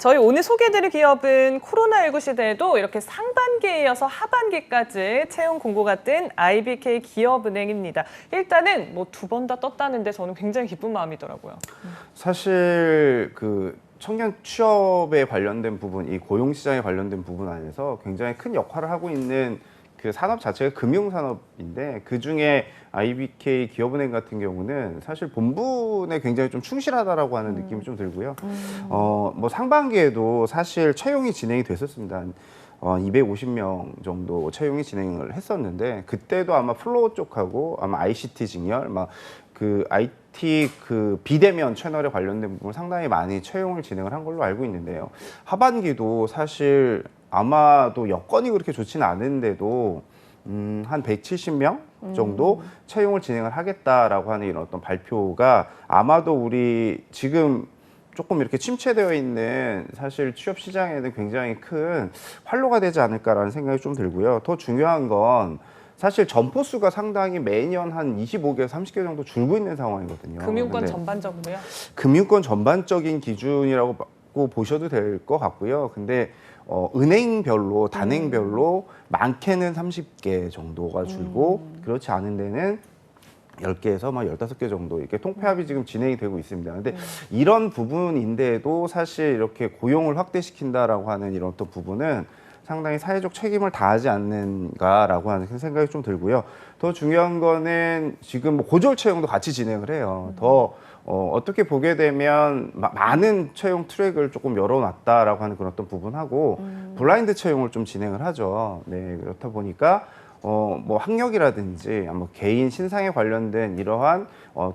저희 오늘 소개해드릴 기업은 코로나19 시대에도 이렇게 상반기에 이어서 하반기까지 채용 공고가 뜬 IBK 기업은행입니다. 일단은 뭐 두 번 다 떴다는데 저는 굉장히 기쁜 마음이더라고요. 사실 그 청년 취업에 관련된 부분, 이 고용 시장에 관련된 부분 안에서 굉장히 큰 역할을 하고 있는 그 산업 자체가 금융산업인데, 그 중에 IBK 기업은행 같은 경우는 사실 본분에 굉장히 좀 충실하다라고 하는 느낌이 좀 들고요. 뭐 상반기에도 사실 채용이 진행이 됐었습니다. 250명 정도 채용이 진행을 했었는데, 그때도 아마 플로우 쪽하고 아마 ICT 직렬, 막 그 IT 그 비대면 채널에 관련된 부분 상당히 많이 채용을 진행을 한 걸로 알고 있는데요. 하반기도 사실 아마도 여건이 그렇게 좋지는 않은데도 한 170명 정도 채용을 진행을 하겠다라고 하는 이런 어떤 발표가 아마도 우리 지금 조금 이렇게 침체되어 있는 사실 취업 시장에는 굉장히 큰 활로가 되지 않을까라는 생각이 좀 들고요. 더 중요한 건 사실 점포 수가 상당히 매년 한 25개에서 30개 정도 줄고 있는 상황이거든요. 금융권 전반적으로요? 금융권 전반적인 기준이라고 보셔도 될 것 같고요. 근데 은행별로, 단행별로 많게는 30개 정도가 줄고 그렇지 않은 데는 10개에서 막 15개 정도 이렇게 통폐합이 지금 진행이 되고 있습니다. 근데 이런 부분인데도 사실 이렇게 고용을 확대시킨다라고 하는 이런 또 부분은 상당히 사회적 책임을 다하지 않는가라고 하는 생각이 좀 들고요. 더 중요한 거는 지금 뭐 고졸 채용도 같이 진행을 해요. 더 어떻게 보게 되면 많은 채용 트랙을 조금 열어놨다라고 하는 그런 어떤 부분하고 블라인드 채용을 좀 진행을 하죠. 네, 그렇다 보니까 뭐 학력이라든지 뭐 개인 신상에 관련된 이러한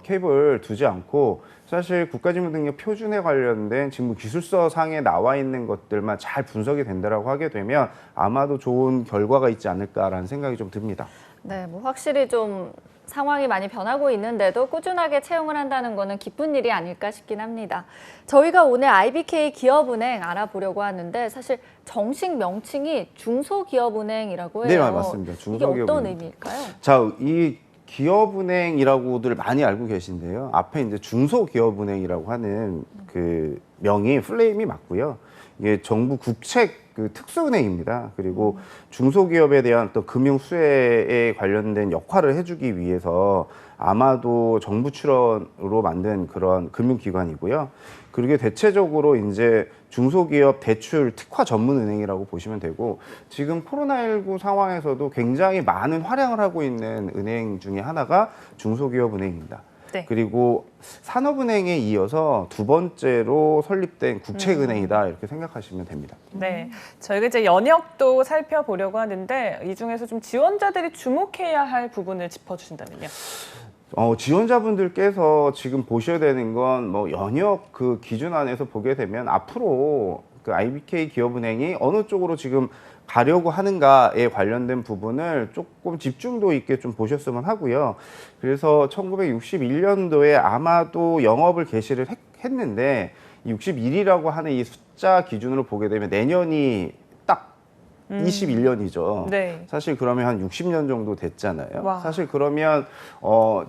캡을 두지 않고 사실 국가직무능력 표준에 관련된 직무 기술서 상에 나와 있는 것들만 잘 분석이 된다라고 하게 되면 아마도 좋은 결과가 있지 않을까라는 생각이 좀 듭니다. 네, 뭐 확실히 좀 상황이 많이 변하고 있는데도 꾸준하게 채용을 한다는 거는 기쁜 일이 아닐까 싶긴 합니다. 저희가 오늘 IBK 기업은행 알아보려고 하는데 사실 정식 명칭이 중소기업은행이라고 해요. 네, 맞습니다. 이게 어떤 의미일까요? 자, 이 기업은행이라고들 많이 알고 계신데요. 앞에 이제 중소기업은행이라고 하는 그 명이 플레임이 맞고요. 이게 정부 국책 그 특수은행입니다. 그리고 중소기업에 대한 또 금융 수혜에 관련된 역할을 해주기 위해서 아마도 정부 출원으로 만든 그런 금융기관이고요. 그리고 대체적으로 이제 중소기업 대출 특화 전문은행이라고 보시면 되고, 지금 코로나19 상황에서도 굉장히 많은 활약을 하고 있는 은행 중에 하나가 중소기업은행입니다. 네. 그리고 산업은행에 이어서 두 번째로 설립된 국책은행이다 이렇게 생각하시면 됩니다. 네, 저희가 이제 연역도 살펴보려고 하는데 이 중에서 좀 지원자들이 주목해야 할 부분을 짚어주신다면요. 지원자분들께서 지금 보셔야 되는 건 뭐 연역 그 기준 안에서 보게 되면 앞으로 그 IBK 기업은행이 어느 쪽으로 지금 가려고 하는가에 관련된 부분을 조금 집중도 있게 좀 보셨으면 하고요. 그래서 1961년도에 아마도 영업을 개시를 했는데 61이라고 하는 이 숫자 기준으로 보게 되면 내년이 딱 21년이죠. 네. 사실 그러면 한 60년 정도 됐잖아요. 와. 사실 그러면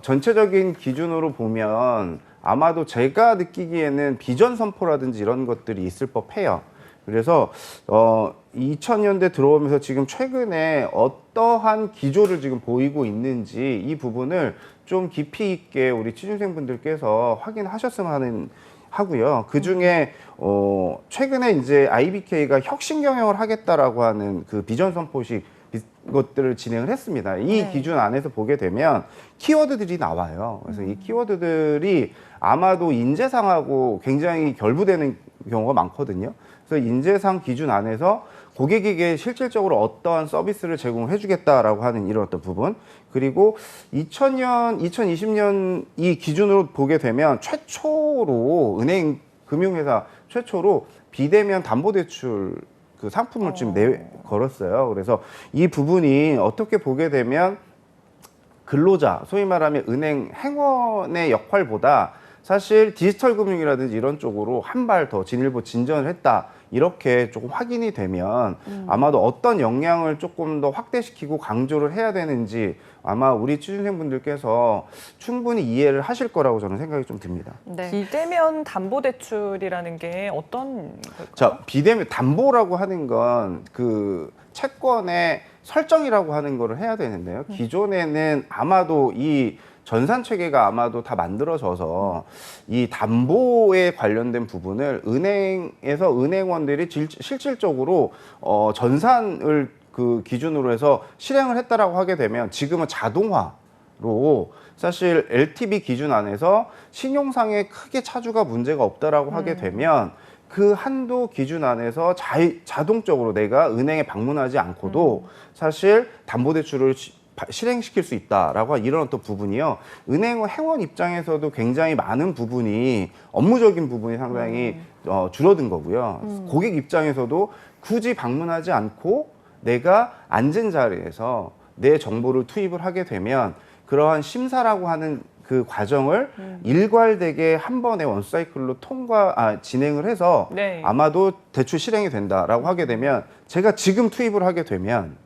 전체적인 기준으로 보면 아마도 제가 느끼기에는 비전 선포라든지 이런 것들이 있을 법해요. 그래서 2000년대 들어오면서 지금 최근에 어떠한 기조를 지금 보이고 있는지 이 부분을 좀 깊이 있게 우리 취준생분들께서 확인하셨으면 하고요. 그 중에 최근에 이제 IBK가 혁신 경영을 하겠다라고 하는 그 비전 선포식 것들을 진행을 했습니다. 이 네. 기준 안에서 보게 되면 키워드들이 나와요. 그래서 이 키워드들이 아마도 인재상하고 굉장히 결부되는 경우가 많거든요. 그래서 인재상 기준 안에서 고객에게 실질적으로 어떠한 서비스를 제공해 주겠다라고 하는 이런 어떤 부분, 그리고 2000년, 2020년 이 기준으로 보게 되면 최초로 은행 금융회사 최초로 비대면 담보대출 그 상품을 지금 걸었어요. 그래서 이 부분이 어떻게 보게 되면 근로자, 소위 말하면 은행 행원의 역할보다 사실 디지털 금융이라든지 이런 쪽으로 한 발 더 진일보 진전을 했다. 이렇게 조금 확인이 되면 아마도 어떤 역량을 조금 더 확대시키고 강조를 해야 되는지 아마 우리 취준생분들께서 충분히 이해를 하실 거라고 저는 생각이 좀 듭니다. 네. 비대면 담보대출이라는 게 어떤 걸까요? 자, 비대면 담보라고 하는 건 그 채권의 설정이라고 하는 거를 해야 되는데요. 기존에는 아마도 이 전산 체계가 아마도 다 만들어져서 이 담보에 관련된 부분을 은행에서 은행원들이 실질적으로 전산을 그 기준으로 해서 실행을 했다라고 하게 되면 지금은 자동화로 사실 LTV 기준 안에서 신용상에 크게 차주가 문제가 없다라고 하게 되면 그 한도 기준 안에서 자동적으로 내가 은행에 방문하지 않고도 사실 담보대출을 실행시킬 수 있다라고 하는 이런 어떤 부분이요. 은행 행원 입장에서도 굉장히 많은 부분이 업무적인 부분이 상당히 줄어든 거고요. 고객 입장에서도 굳이 방문하지 않고 내가 앉은 자리에서 내 정보를 투입을 하게 되면 그러한 심사라고 하는 그 과정을 일괄되게 한 번에 원사이클로 진행을 해서 네. 아마도 대출 실행이 된다라고 하게 되면 제가 지금 투입을 하게 되면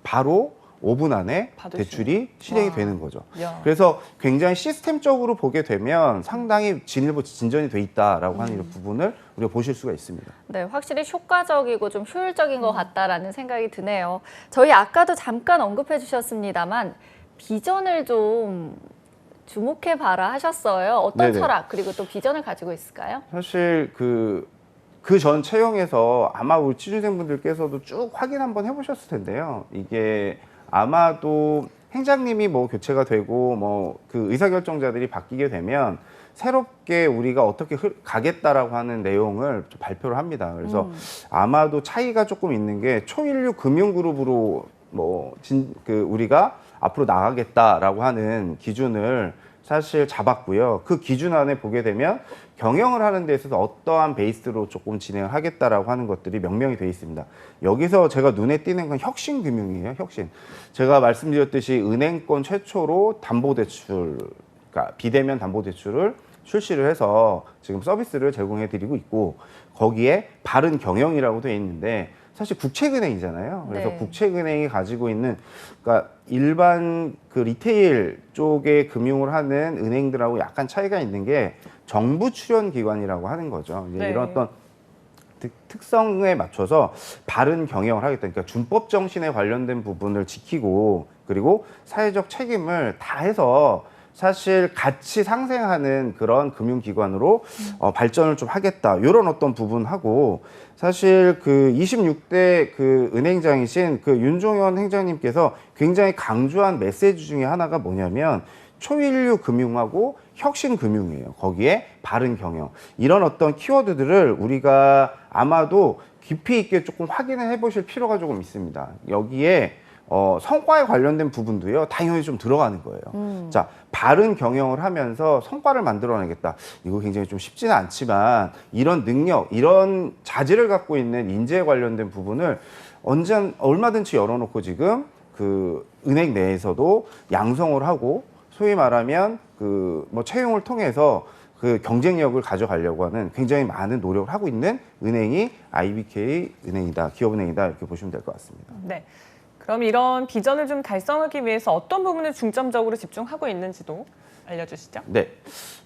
바로 5분 안에 받을 수 대출이 실행이 와. 되는 거죠. 야. 그래서 굉장히 시스템적으로 보게 되면 상당히 진전이 돼 있다라고 하는 이런 부분을 우리가 보실 수가 있습니다. 네, 확실히 효과적이고 좀 효율적인 것 같다라는 생각이 드네요. 저희 아까도 잠깐 언급해 주셨습니다만 비전을 좀 주목해 봐라 하셨어요. 어떤 네네. 철학 그리고 또 비전을 가지고 있을까요? 사실 그 전 채용에서 아마 우리 취준생분들께서도 쭉 확인 한번 해보셨을 텐데요. 이게 아마도 행장님이 뭐 교체가 되고 뭐 그 의사결정자들이 바뀌게 되면 새롭게 우리가 어떻게 가겠다라고 하는 내용을 좀 발표를 합니다. 그래서 아마도 차이가 조금 있는 게 초일류 금융그룹으로 우리가 앞으로 나가겠다라고 하는 기준을 사실 잡았고요. 그 기준 안에 보게 되면 경영을 하는 데 있어서 어떠한 베이스로 조금 진행을 하겠다라고 하는 것들이 명명이 되어 있습니다. 여기서 제가 눈에 띄는 건 혁신금융이에요. 혁신. 제가 말씀드렸듯이 은행권 최초로 담보대출, 그러니까 비대면 담보대출을 출시를 해서 지금 서비스를 제공해 드리고 있고 거기에 바른 경영이라고 되어 있는데 사실 국책은행이잖아요. 그래서 네. 국책은행이 가지고 있는 그러니까 일반 그 리테일 쪽에 금융을 하는 은행들하고 약간 차이가 있는 게 정부 출연 기관이라고 하는 거죠. 이제 네. 이런 어떤 특성에 맞춰서 바른 경영을 하겠다. 그러니까 준법 정신에 관련된 부분을 지키고 그리고 사회적 책임을 다해서 사실 같이 상생하는 그런 금융기관으로 발전을 좀 하겠다. 이런 어떤 부분하고 사실 그 26대 그 은행장이신 그 윤종현 행장님께서 굉장히 강조한 메시지 중에 하나가 뭐냐면 초일류 금융하고 혁신 금융이에요. 거기에 바른 경영. 이런 어떤 키워드들을 우리가 아마도 깊이 있게 조금 확인을 해보실 필요가 조금 있습니다. 여기에 성과에 관련된 부분도요, 당연히 좀 들어가는 거예요. 자, 바른 경영을 하면서 성과를 만들어내겠다. 이거 굉장히 좀 쉽지는 않지만 이런 능력, 이런 자질을 갖고 있는 인재에 관련된 부분을 얼마든지 열어놓고 지금 그 은행 내에서도 양성을 하고 소위 말하면 그 뭐 채용을 통해서 그 경쟁력을 가져가려고 하는 굉장히 많은 노력을 하고 있는 은행이 IBK 은행이다, 기업은행이다 이렇게 보시면 될 것 같습니다. 네. 그럼 이런 비전을 좀 달성하기 위해서 어떤 부분을 중점적으로 집중하고 있는지도 알려주시죠. 네,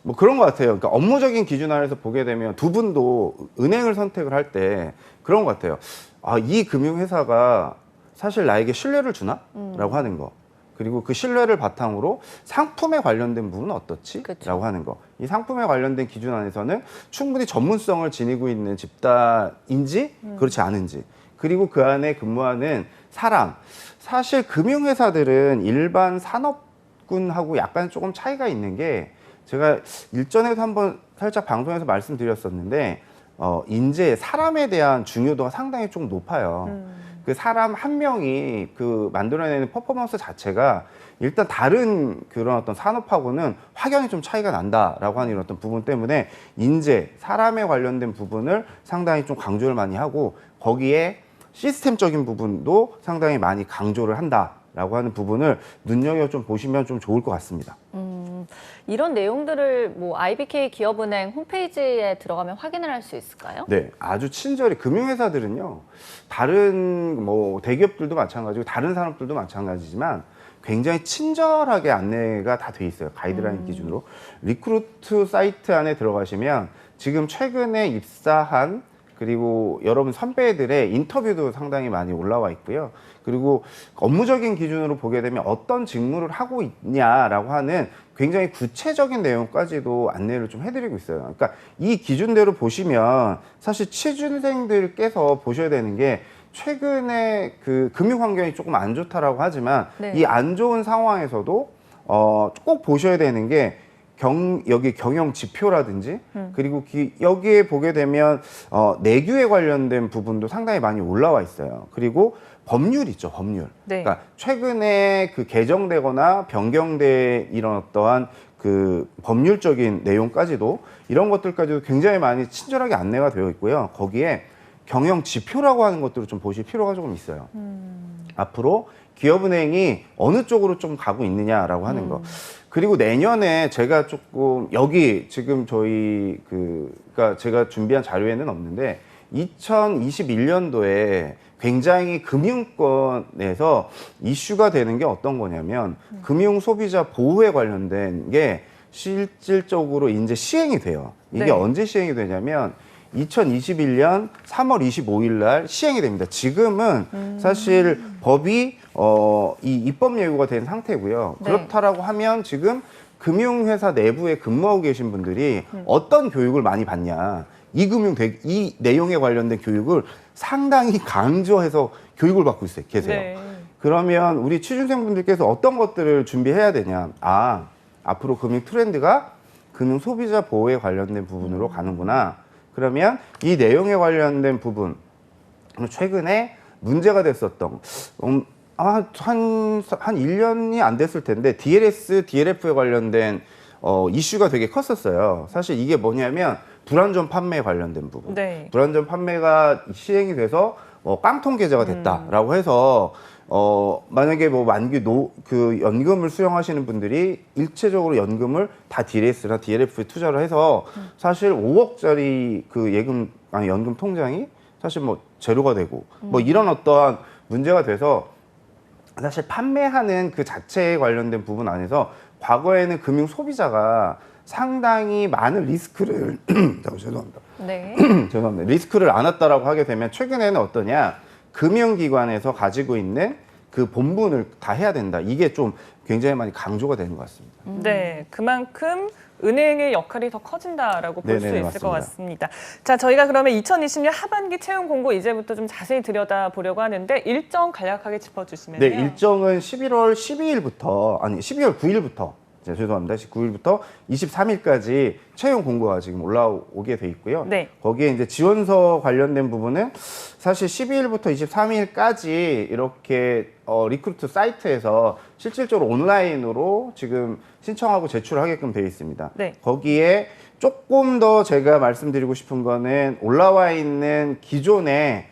뭐 그런 것 같아요. 그러니까 업무적인 기준 안에서 보게 되면 두 분도 은행을 선택을 할 때 그런 것 같아요. 아, 이 금융회사가 사실 나에게 신뢰를 주나? 라고 하는 거. 그리고 그 신뢰를 바탕으로 상품에 관련된 부분은 어떻지? 그쵸. 라고 하는 거. 이 상품에 관련된 기준 안에서는 충분히 전문성을 지니고 있는 집단인지 그렇지 않은지. 그리고 그 안에 근무하는 사람. 사실 금융회사들은 일반 산업군하고 약간 조금 차이가 있는 게 제가 일전에도 한번 살짝 방송에서 말씀드렸었는데 인재, 사람에 대한 중요도가 상당히 좀 높아요. 그 사람 한 명이 그 만들어내는 퍼포먼스 자체가 일단 다른 그런 어떤 산업하고는 확연히 좀 차이가 난다라고 하는 이런 어떤 부분 때문에 인재, 사람에 관련된 부분을 상당히 좀 강조를 많이 하고 거기에 시스템적인 부분도 상당히 많이 강조를 한다라고 하는 부분을 눈여겨 좀 보시면 좀 좋을 것 같습니다. 이런 내용들을 뭐 IBK 기업은행 홈페이지에 들어가면 확인을 할 수 있을까요? 네, 아주 친절히 금융회사들은요. 다른 뭐 대기업들도 마찬가지고 다른 산업들도 마찬가지지만 굉장히 친절하게 안내가 다 돼 있어요. 가이드라인 기준으로. 리크루트 사이트 안에 들어가시면 지금 최근에 입사한 그리고 여러분 선배들의 인터뷰도 상당히 많이 올라와 있고요. 그리고 업무적인 기준으로 보게 되면 어떤 직무를 하고 있냐라고 하는 굉장히 구체적인 내용까지도 안내를 좀 해드리고 있어요. 그러니까 이 기준대로 보시면 사실 취준생들께서 보셔야 되는 게 최근에 그 금융 환경이 조금 안 좋다라고 하지만 네. 이 안 좋은 상황에서도 꼭 보셔야 되는 게 여기 경영 지표라든지 그리고 여기에 보게 되면 내규에 관련된 부분도 상당히 많이 올라와 있어요. 그리고 법률 있죠, 법률. 네. 그러니까 최근에 그 개정되거나 변경된 이런 어떠한 그 법률적인 내용까지도 이런 것들까지도 굉장히 많이 친절하게 안내가 되어 있고요. 거기에 경영 지표라고 하는 것들을 좀 보실 필요가 조금 있어요. 앞으로 기업은행이 어느 쪽으로 좀 가고 있느냐라고 하는 거. 그리고 내년에 제가 조금 여기 지금 저희 그러니까 제가 준비한 자료에는 없는데 2021년도에 굉장히 금융권에서 이슈가 되는 게 어떤 거냐면 금융 소비자 보호에 관련된 게 실질적으로 이제 시행이 돼요. 이게 네. 언제 시행이 되냐면 2021년 3월 25일 날 시행이 됩니다. 지금은 사실 법이 이 입법 예고가 된 상태고요. 네. 그렇다라고 하면 지금 금융회사 내부에 근무하고 계신 분들이 어떤 교육을 많이 받냐. 이 내용에 관련된 교육을 상당히 강조해서 교육을 받고 계세요. 네. 그러면 우리 취준생분들께서 어떤 것들을 준비해야 되냐. 앞으로 금융 트렌드가 금융 소비자 보호에 관련된 부분으로 가는구나. 그러면 이 내용에 관련된 부분, 최근에 문제가 됐었던, 한 1년이 안 됐을 텐데, DLS, DLF에 관련된 이슈가 되게 컸었어요. 사실 이게 뭐냐면, 불안전 판매에 관련된 부분. 네. 불안전 판매가 시행이 돼서 깡통 계좌가 됐다라고 해서 만약에 뭐 만기 그 연금을 수령하시는 분들이 일체적으로 연금을 다 DLS나 DLF에 투자를 해서 사실 5억짜리 그 연금 통장이 사실 뭐 제로가 되고 뭐 이런 어떠한 문제가 돼서 사실 판매하는 그 자체에 관련된 부분 안에서 과거에는 금융 소비자가 상당히 많은 리스크를 죄송합니다. 네. 죄송합니다. 리스크를 안았다라고 하게 되면 최근에는 어떠냐? 금융기관에서 가지고 있는 그 본분을 다 해야 된다. 이게 좀 굉장히 많이 강조가 되는 것 같습니다. 네, 그만큼 은행의 역할이 더 커진다라고 볼 수 네네, 있을 맞습니다. 것 같습니다. 자, 저희가 그러면 2020년 하반기 채용 공고 이제부터 좀 자세히 들여다보려고 하는데 일정 간략하게 짚어주시면요. 네, 일정은 11월 9일부터 죄송합니다. 19일부터 23일까지 채용 공고가 지금 올라오게 돼 있고요. 네. 거기에 이제 지원서 관련된 부분은 사실 12일부터 23일까지 이렇게 리크루트 사이트에서 실질적으로 온라인으로 지금 신청하고 제출하게끔 되어 있습니다. 네. 거기에 조금 더 제가 말씀드리고 싶은 거는 올라와 있는 기존의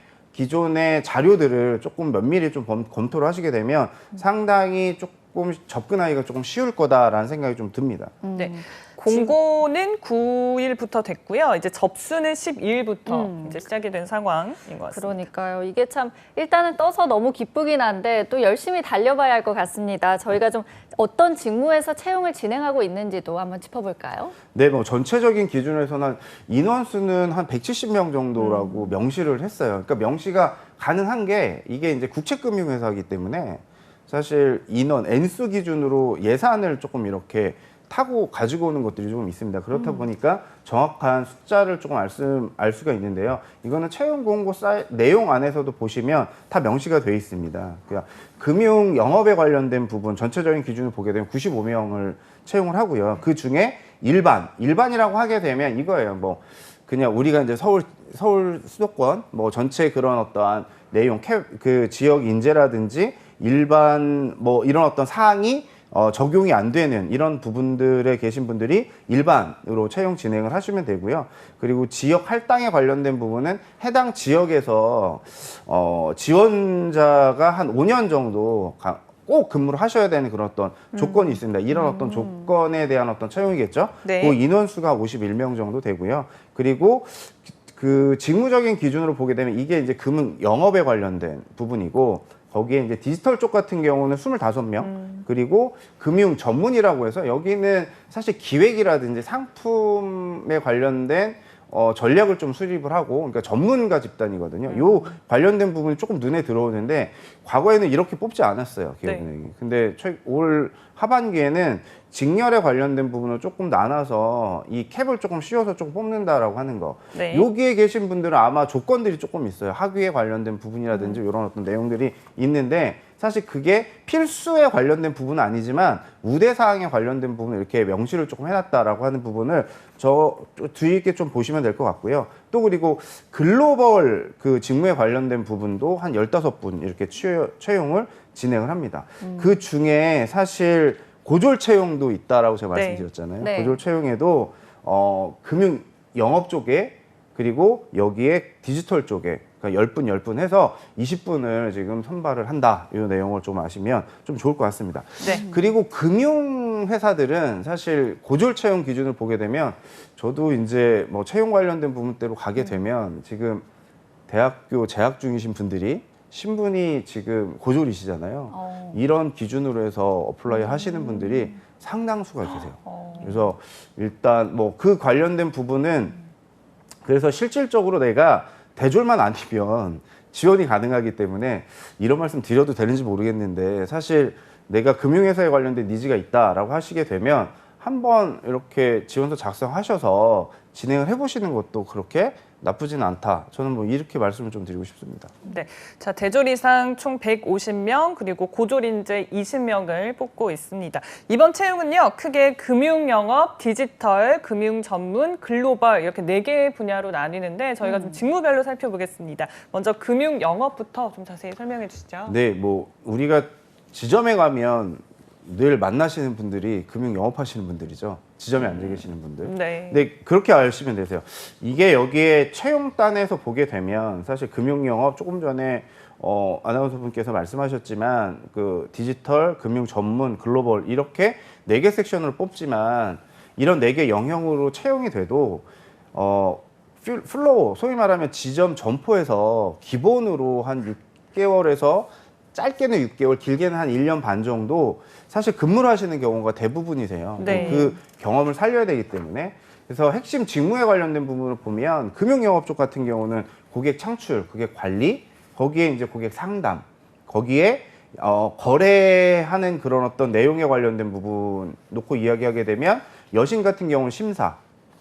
자료들을 조금 면밀히 좀 검토를 하시게 되면 상당히 조금 접근하기가 조금 쉬울 거다라는 생각이 좀 듭니다. 네. 공고는 9일부터 됐고요. 이제 접수는 12일부터 이제 시작이 된 상황인 것 같습니다. 그러니까요. 이게 참 일단은 떠서 너무 기쁘긴 한데 또 열심히 달려봐야 할 것 같습니다. 저희가 좀 어떤 직무에서 채용을 진행하고 있는지도 한번 짚어볼까요? 네, 뭐 전체적인 기준에서는 인원수는 한 170명 정도라고 명시를 했어요. 그러니까 명시가 가능한 게 이게 이제 국책금융회사이기 때문에 사실 인원, N수 기준으로 예산을 조금 이렇게 타고 가지고 오는 것들이 조금 있습니다. 그렇다 보니까 정확한 숫자를 조금 알 수가 있는데요. 이거는 채용 공고 내용 안에서도 보시면 다 명시가 되어 있습니다. 그러니까 금융 영업에 관련된 부분 전체적인 기준을 보게 되면 95명을 채용을 하고요. 그 중에 일반이라고 하게 되면 이거예요. 뭐 그냥 우리가 이제 서울 수도권 뭐 전체 그런 어떠한 내용 그 지역 인재라든지 일반 뭐 이런 어떤 사항이 적용이 안 되는 이런 부분들에 계신 분들이 일반으로 채용 진행을 하시면 되고요. 그리고 지역 할당에 관련된 부분은 해당 지역에서 지원자가 한 5년 정도 꼭 근무를 하셔야 되는 그런 어떤 조건이 있습니다. 이런 어떤 조건에 대한 어떤 채용이겠죠. 네. 그 인원수가 51명 정도 되고요. 그리고 그 직무적인 기준으로 보게 되면 이게 이제 금융 영업에 관련된 부분이고 거기에 이제 디지털 쪽 같은 경우는 25명 그리고 금융 전문이라고 해서 여기는 사실 기획이라든지 상품에 관련된 전략을 좀 수립을 하고 그러니까 전문가 집단이거든요. 요 관련된 부분이 조금 눈에 들어오는데 과거에는 이렇게 뽑지 않았어요. 기업은행이. 네. 근데 올 하반기에는 직렬에 관련된 부분을 조금 나눠서 이 캡을 조금 씌워서 조금 뽑는다라고 하는 거. 네. 여기에 계신 분들은 아마 조건들이 조금 있어요. 학위에 관련된 부분이라든지 이런 어떤 내용들이 있는데 사실 그게 필수에 관련된 부분은 아니지만 우대 사항에 관련된 부분을 이렇게 명시를 조금 해놨다라고 하는 부분을 주의 있게 좀 보시면 될 것 같고요. 또 그리고 글로벌 그 직무에 관련된 부분도 한 15분 이렇게 채용을 진행을 합니다. 그 중에 사실 고졸 채용도 있다라고 제가 네. 말씀드렸잖아요. 네. 고졸 채용에도 금융 영업 쪽에 그리고 여기에 디지털 쪽에 그러니까 10분 해서 20분을 지금 선발을 한다. 이 내용을 좀 아시면 좀 좋을 것 같습니다. 네. 그리고 금융 회사들은 사실 고졸 채용 기준을 보게 되면 저도 이제 뭐 채용 관련된 부분대로 가게 되면 지금 대학교 재학 중이신 분들이 신분이 지금 고졸이시잖아요. 이런 기준으로 해서 어플라이 하시는 분들이 상당수가 계세요. 그래서 일단 뭐 그 관련된 부분은 그래서 실질적으로 내가 대졸만 아니면 지원이 가능하기 때문에 이런 말씀 드려도 되는지 모르겠는데 사실 내가 금융회사에 관련된 니즈가 있다라고 하시게 되면 한번 이렇게 지원서 작성하셔서 진행을 해보시는 것도 그렇게 나쁘진 않다. 저는 뭐 이렇게 말씀을 좀 드리고 싶습니다. 네. 자, 대졸 이상 총 150명, 그리고 고졸 인재 20명을 뽑고 있습니다. 이번 채용은요, 크게 금융 영업, 디지털, 금융 전문, 글로벌 이렇게 4개의 분야로 나뉘는데 저희가 좀 직무별로 살펴보겠습니다. 먼저 금융 영업부터 좀 자세히 설명해 주시죠. 네, 뭐 우리가 지점에 가면 늘 만나시는 분들이 금융 영업하시는 분들이죠. 지점에 앉아 계시는 분들. 네. 근데 그렇게 아시면 되세요. 이게 여기에 채용단에서 보게 되면 사실 금융 영업 조금 전에 아나운서 분께서 말씀하셨지만 그 디지털, 금융 전문, 글로벌 이렇게 4개 섹션으로 뽑지만 이런 4개 영역으로 채용이 돼도 플로우 소위 말하면 지점 점포에서 기본으로 한 6개월에서 짧게는 6개월, 길게는 한 1년 반 정도 사실 근무를 하시는 경우가 대부분이세요. 네. 그 경험을 살려야 되기 때문에. 그래서 핵심 직무에 관련된 부분을 보면 금융영업 쪽 같은 경우는 고객 창출, 고객 관리, 거기에 이제 고객 상담, 거기에 거래하는 그런 어떤 내용에 관련된 부분 놓고 이야기하게 되면 여신 같은 경우는 심사,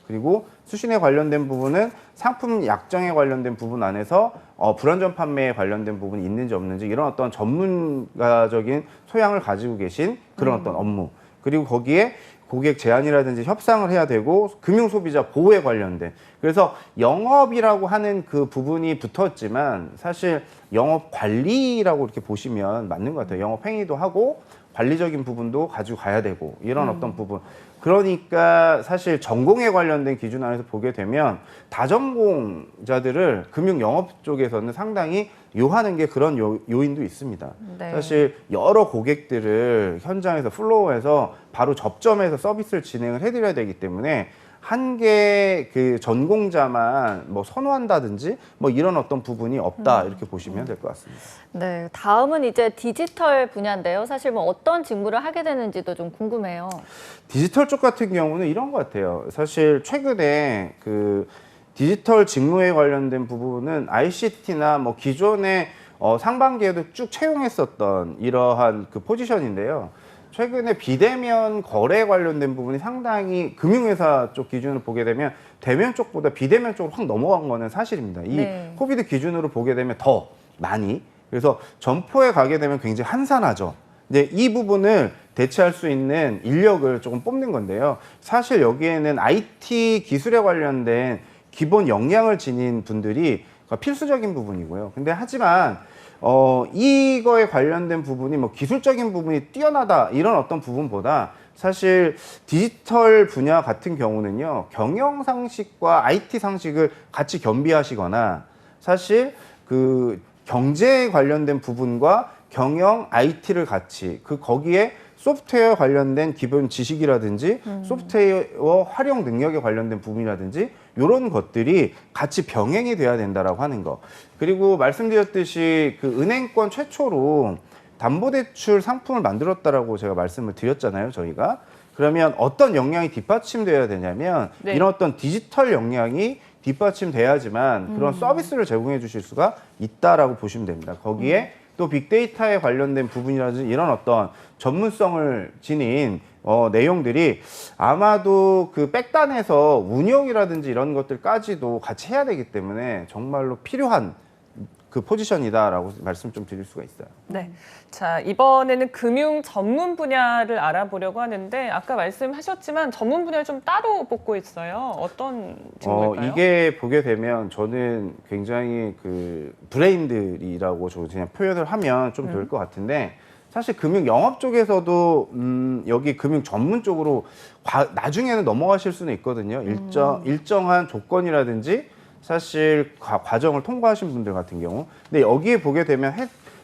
그리고 수신에 관련된 부분은 상품 약정에 관련된 부분 안에서 불완전 판매에 관련된 부분이 있는지 없는지 이런 어떤 전문가적인 소양을 가지고 계신 그런 어떤 업무, 그리고 거기에 고객 제안이라든지 협상을 해야 되고 금융 소비자 보호에 관련된, 그래서 영업이라고 하는 그 부분이 붙었지만 사실 영업 관리라고 이렇게 보시면 맞는 것 같아요. 영업 행위도 하고 관리적인 부분도 가지고 가야 되고 이런 어떤 부분. 그러니까 사실 전공에 관련된 기준 안에서 보게 되면 다전공자들을 금융 영업 쪽에서는 상당히 요하는 게 그런 요인도 있습니다. 네. 사실 여러 고객들을 현장에서 플로우해서 바로 접점해서 서비스를 진행을 해드려야 되기 때문에 한 개 그 전공자만 뭐 선호한다든지 뭐 이런 어떤 부분이 없다 이렇게 보시면 될 것 같습니다. 네, 다음은 이제 디지털 분야인데요. 사실 뭐 어떤 직무를 하게 되는지도 좀 궁금해요. 디지털 쪽 같은 경우는 이런 것 같아요. 사실 최근에 그 디지털 직무에 관련된 부분은 ICT나 뭐 기존에 상반기에도 쭉 채용했었던 이러한 그 포지션인데요. 최근에 비대면 거래 관련된 부분이 상당히 금융회사 쪽 기준으로 보게 되면 대면 쪽보다 비대면 쪽으로 확 넘어간 거는 사실입니다. 이 네. 코비드 기준으로 보게 되면 더 많이. 그래서 점포에 가게 되면 굉장히 한산하죠. 이제 이 부분을 대체할 수 있는 인력을 조금 뽑는 건데요. 사실 여기에는 IT 기술에 관련된 기본 역량을 지닌 분들이 필수적인 부분이고요. 근데 하지만 이거에 관련된 부분이 뭐 기술적인 부분이 뛰어나다 이런 어떤 부분보다 사실 디지털 분야 같은 경우는요, 경영 상식과 IT 상식을 같이 겸비하시거나 사실 그 경제에 관련된 부분과 경영, IT를 같이 거기에 소프트웨어 관련된 기본 지식이라든지 소프트웨어 활용 능력에 관련된 부분이라든지 이런 것들이 같이 병행이 돼야 된다라고 하는 거. 그리고 말씀드렸듯이 그 은행권 최초로 담보대출 상품을 만들었다라고 제가 말씀을 드렸잖아요, 저희가. 그러면 어떤 역량이 뒷받침돼야 되냐면 네. 이런 어떤 디지털 역량이 뒷받침돼야지만 그런 서비스를 제공해 주실 수가 있다라고 보시면 됩니다. 거기에 또 빅데이터에 관련된 부분이라든지 이런 어떤 전문성을 지닌 내용들이 아마도 그 백단에서 운영이라든지 이런 것들까지도 같이 해야 되기 때문에 정말로 필요한 그 포지션이다라고 말씀 좀 드릴 수가 있어요. 네. 자, 이번에는 금융 전문 분야를 알아보려고 하는데 아까 말씀하셨지만 전문 분야를 좀 따로 뽑고 있어요. 어떤 직무일까요? 이게 보게 되면 저는 굉장히 그 브레인들이라고 저 그냥 표현을 하면 좀 될 것 같은데 사실 금융 영업 쪽에서도 여기 금융 전문 쪽으로 나중에는 넘어가실 수는 있거든요. 일정한 조건이라든지 사실 과정을 통과하신 분들 같은 경우. 근데 여기에 보게 되면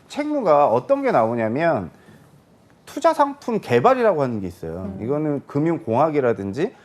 책무가 어떤 게 나오냐면 투자 상품 개발이라고 하는 게 있어요. 이거는 금융공학이라든지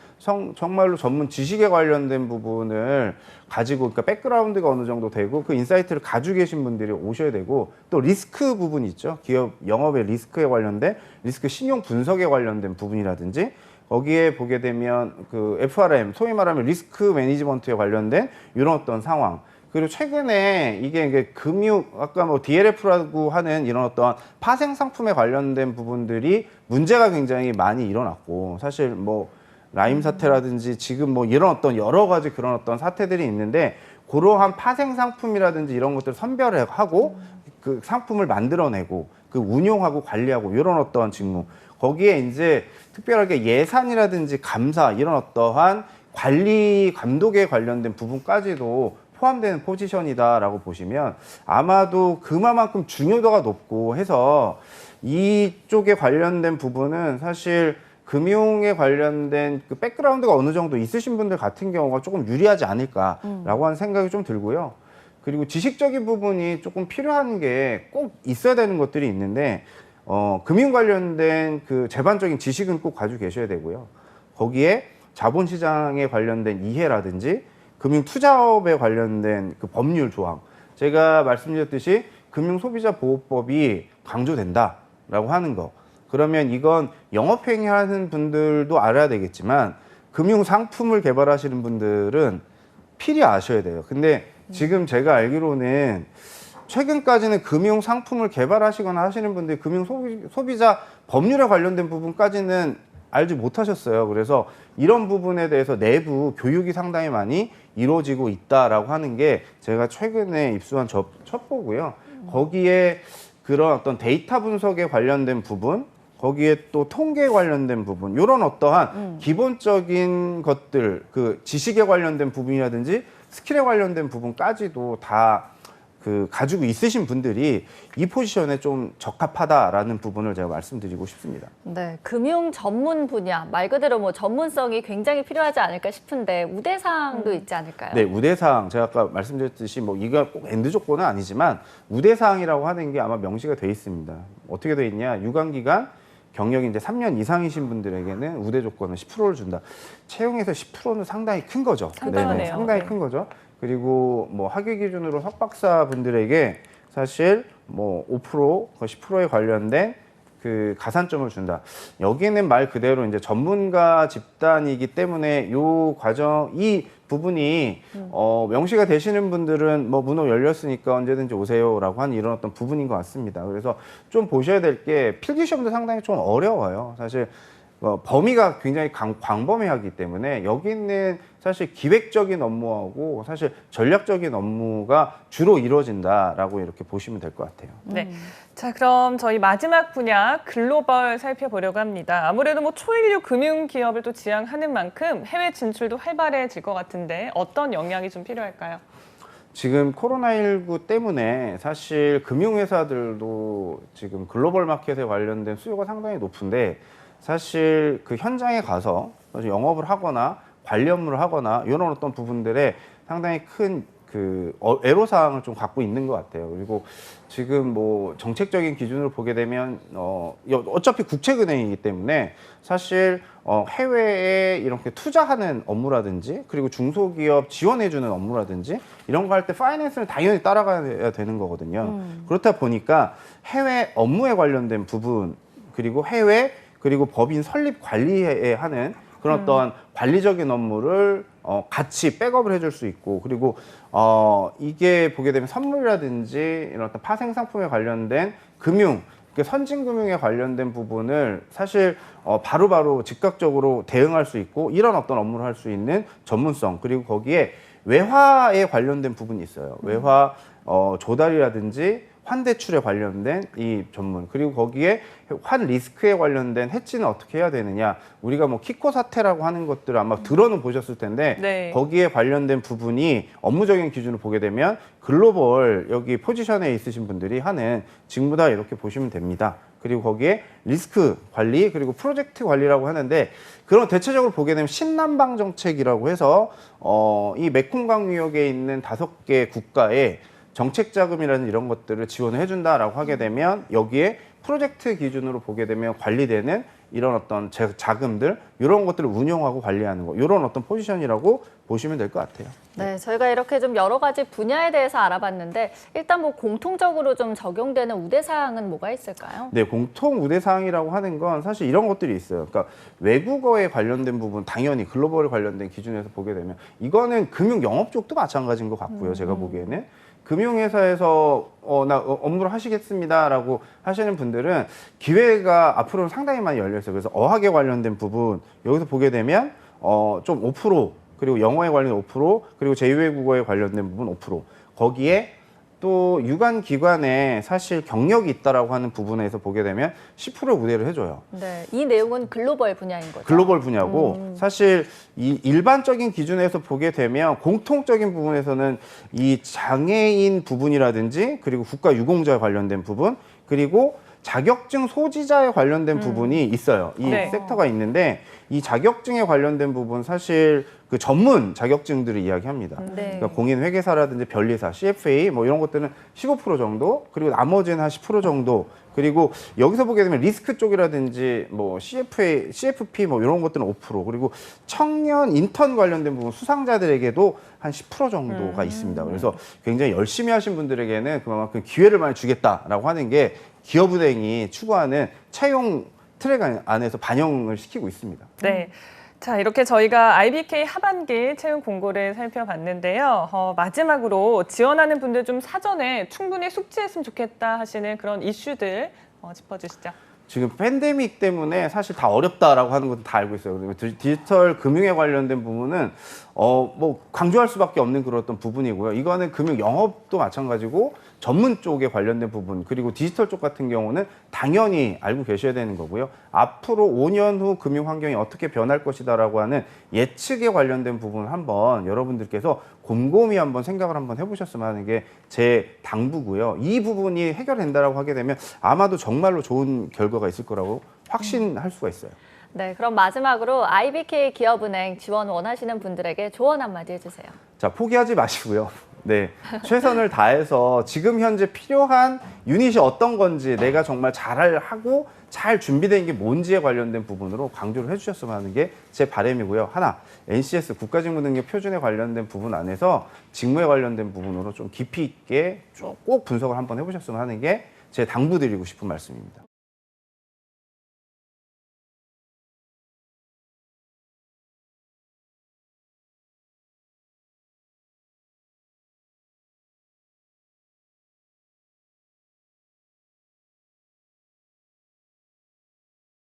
정말로 전문 지식에 관련된 부분을 가지고, 그러니까 백그라운드가 어느 정도 되고 그 인사이트를 가지고 계신 분들이 오셔야 되고, 또 리스크 부분이 있죠. 기업 영업의 리스크에 관련된 리스크 신용 분석에 관련된 부분이라든지, 거기에 보게 되면 그 FRM, 소위 말하면 리스크 매니지먼트에 관련된 이런 어떤 상황. 그리고 최근에 이게 금융, 아까 뭐 DLF라고 하는 이런 어떤 파생 상품에 관련된 부분들이 문제가 굉장히 많이 일어났고, 사실 뭐 라임 사태라든지 지금 뭐 이런 어떤 여러 가지 그런 어떤 사태들이 있는데, 그러한 파생 상품이라든지 이런 것들을 선별하고 그 상품을 만들어내고 그 운용하고 관리하고 이런 어떠한 직무. 거기에 이제 특별하게 예산이라든지 감사 이런 어떠한 관리 감독에 관련된 부분까지도 포함되는 포지션이다라고 보시면 아마도 그만큼 중요도가 높고 해서 이쪽에 관련된 부분은 사실 금융에 관련된 그 백그라운드가 어느 정도 있으신 분들 같은 경우가 조금 유리하지 않을까라고 하는 생각이 좀 들고요. 그리고 지식적인 부분이 조금 필요한 게 꼭 있어야 되는 것들이 있는데, 금융 관련된 그 제반적인 지식은 꼭 가지고 계셔야 되고요. 거기에 자본시장에 관련된 이해라든지 금융 투자업에 관련된 그 법률 조항. 제가 말씀드렸듯이 금융소비자보호법이 강조된다라고 하는 거. 그러면 이건 영업행위 하는 분들도 알아야 되겠지만 금융 상품을 개발하시는 분들은 필히 아셔야 돼요. 근데 지금 제가 알기로는 최근까지는 금융 상품을 개발하시거나 하시는 분들이 금융 소비자 법률에 관련된 부분까지는 알지 못하셨어요. 그래서 이런 부분에 대해서 내부 교육이 상당히 많이 이루어지고 있다라고 하는 게 제가 최근에 입수한 첩보고요. 거기에 그런 어떤 데이터 분석에 관련된 부분, 거기에 또 통계에 관련된 부분, 이런 어떠한 기본적인 것들, 그 지식에 관련된 부분이라든지 스킬에 관련된 부분까지도 다 그 가지고 있으신 분들이 이 포지션에 좀 적합하다라는 부분을 제가 말씀드리고 싶습니다. 네, 금융 전문 분야 말 그대로 뭐 전문성이 굉장히 필요하지 않을까 싶은데 우대사항도 있지 않을까요? 네, 우대사항 제가 아까 말씀드렸듯이 뭐 이거 꼭 엔드 조건은 아니지만 우대사항이라고 하는 게 아마 명시가 돼 있습니다. 어떻게 돼 있냐? 유관기간 경력이 이제 3년 이상이신 분들에게는 우대 조건은 10%를 준다. 채용에서 10%는 상당히 큰 거죠. 상당하네요. 네네, 상당히 네. 큰 거죠. 그리고 뭐 학위 기준으로 석박사 분들에게 사실 뭐 5%, 10%에 관련된 그 가산점을 준다. 여기는 말 그대로 이제 전문가 집단이기 때문에 요 과정, 이 부분이 명시가 되시는 분들은 뭐 문호 열렸으니까 언제든지 오세요라고 하는 이런 어떤 부분인 것 같습니다. 그래서 좀 보셔야 될 게 필기 시험도 상당히 좀 어려워요. 사실 범위가 굉장히 광범위하기 때문에 여기는 사실 기획적인 업무하고 사실 전략적인 업무가 주로 이루어진다라고 이렇게 보시면 될 것 같아요. 네. 자, 그럼 저희 마지막 분야 글로벌 살펴보려고 합니다. 아무래도 뭐 초일류 금융 기업을 또 지향하는 만큼 해외 진출도 활발해질 것 같은데 어떤 역량이 좀 필요할까요? 지금 코로나19 때문에 사실 금융회사들도 지금 글로벌 마켓에 관련된 수요가 상당히 높은데, 사실 그 현장에 가서 영업을 하거나 관리 업무를 하거나 이런 어떤 부분들에 상당히 큰 애로사항을 좀 갖고 있는 것 같아요. 그리고 지금 뭐 정책적인 기준으로 보게 되면 어차피 국책은행이기 때문에 사실 해외에 이렇게 투자하는 업무라든지 그리고 중소기업 지원해주는 업무라든지 이런 거 할 때 파이낸스는 당연히 따라가야 되는 거거든요. 그렇다 보니까 해외 업무에 관련된 부분 그리고 법인 설립 관리에 하는 그런 어떤 관리적인 업무를 같이 백업을 해줄 수 있고 그리고 이게 보게 되면 선물이라든지 이런 어떤 파생 상품에 관련된 금융 선진금융에 관련된 부분을 사실 바로바로 즉각적으로 대응할 수 있고 이런 어떤 업무를 할 수 있는 전문성 그리고 거기에 외화에 관련된 부분이 있어요. 외화 조달이라든지 환대출에 관련된 이 전문 그리고 거기에 환 리스크에 관련된 해지는 어떻게 해야 되느냐 우리가 뭐 키코 사태라고 하는 것들을 아마 들어는 보셨을 텐데 네. 거기에 관련된 부분이 업무적인 기준을 보게 되면 글로벌 여기 포지션에 있으신 분들이 하는 직무다 이렇게 보시면 됩니다. 그리고 거기에 리스크 관리 그리고 프로젝트 관리라고 하는데 그런 대체적으로 보게 되면 신남방 정책이라고 해서 이 메콩강 유역에 있는 5개 국가에 정책 자금이라는 이런 것들을 지원을 해준다라고 하게 되면 여기에 프로젝트 기준으로 보게 되면 관리되는 이런 어떤 자금들 이런 것들을 운영하고 관리하는 거 이런 어떤 포지션이라고 보시면 될 것 같아요. 네, 저희가 이렇게 좀 여러 가지 분야에 대해서 알아봤는데 일단 뭐 공통적으로 좀 적용되는 우대사항은 뭐가 있을까요? 네, 공통 우대사항이라고 하는 건 사실 이런 것들이 있어요. 그러니까 외국어에 관련된 부분 당연히 글로벌에 관련된 기준에서 보게 되면 이거는 금융 영업 쪽도 마찬가지인 것 같고요. 제가 보기에는. 금융회사에서 나 업무를 하시겠습니다라고 하시는 분들은 기회가 앞으로는 상당히 많이 열려 있어요. 그래서 어학에 관련된 부분 여기서 보게 되면 좀 5% 그리고 영어에 관련 5% 그리고 제2외국어에 관련된 부분 5% 거기에 또 유관 기관에 사실 경력이 있다라고 하는 부분에서 보게 되면 10% 우대를 해줘요. 네, 이 내용은 글로벌 분야인 거죠. 글로벌 분야고 사실 이 일반적인 기준에서 보게 되면 공통적인 부분에서는 이 장애인 부분이라든지 그리고 국가 유공자에 관련된 부분 그리고 자격증 소지자에 관련된 부분이 있어요. 이 네. 섹터가 있는데 이 자격증에 관련된 부분 사실 그 전문 자격증들을 이야기합니다. 네. 그러니까 공인회계사라든지 변리사, CFA 뭐 이런 것들은 15% 정도 그리고 나머지는 한 10% 정도 그리고 여기서 보게 되면 리스크 쪽이라든지 뭐 CFA, CFP 뭐 이런 것들은 5% 그리고 청년 인턴 관련된 부분 수상자들에게도 한 10% 정도가 있습니다. 그래서 굉장히 열심히 하신 분들에게는 그만큼 기회를 많이 주겠다라고 하는 게 기업은행이 추구하는 채용 트랙 안에서 반영을 시키고 있습니다. 네. 자, 이렇게 저희가 IBK 하반기 채용 공고를 살펴봤는데요. 마지막으로 지원하는 분들 좀 사전에 충분히 숙지했으면 좋겠다 하시는 그런 이슈들 짚어주시죠. 지금 팬데믹 때문에 사실 다 어렵다라고 하는 것도 다 알고 있어요. 그리고 디지털 금융에 관련된 부분은 뭐 강조할 수밖에 없는 그런 어떤 부분이고요. 이거는 금융 영업도 마찬가지고 전문 쪽에 관련된 부분 그리고 디지털 쪽 같은 경우는 당연히 알고 계셔야 되는 거고요. 앞으로 5년 후 금융 환경이 어떻게 변할 것이다라고 하는 예측에 관련된 부분을 한번 여러분들께서 곰곰이 한번 생각을 한번 해보셨으면 하는 게 제 당부고요. 이 부분이 해결된다라고 하게 되면 아마도 정말로 좋은 결과가 있을 거라고 확신할 수가 있어요. 네, 그럼 마지막으로 IBK 기업은행 지원 원하시는 분들에게 조언 한마디 해주세요. 자, 포기하지 마시고요. 네, 최선을 다해서 지금 현재 필요한 유닛이 어떤 건지 내가 정말 잘하고 잘 준비된 게 뭔지에 관련된 부분으로 강조를 해주셨으면 하는 게 제 바람이고요. 하나, NCS 국가직무능력 표준에 관련된 부분 안에서 직무에 관련된 부분으로 좀 깊이 있게 꼭 분석을 한번 해보셨으면 하는 게 제 당부드리고 싶은 말씀입니다.